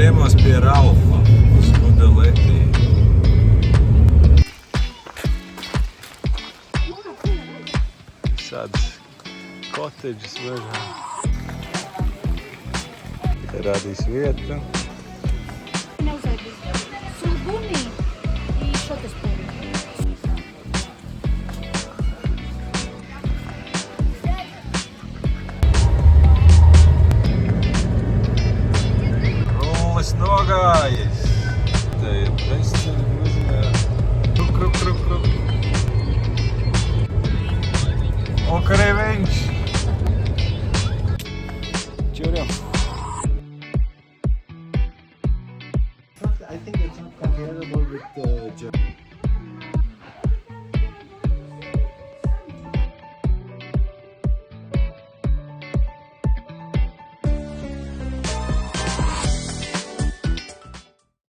ciemos pie Ralfa uz Gudaleti. Sad koteģis mežā. Te radīs vietu. Sulbuni I što te spori? Rullis nogājis. Te ir bezceļa mazajā. Kruk. O, arī viņš.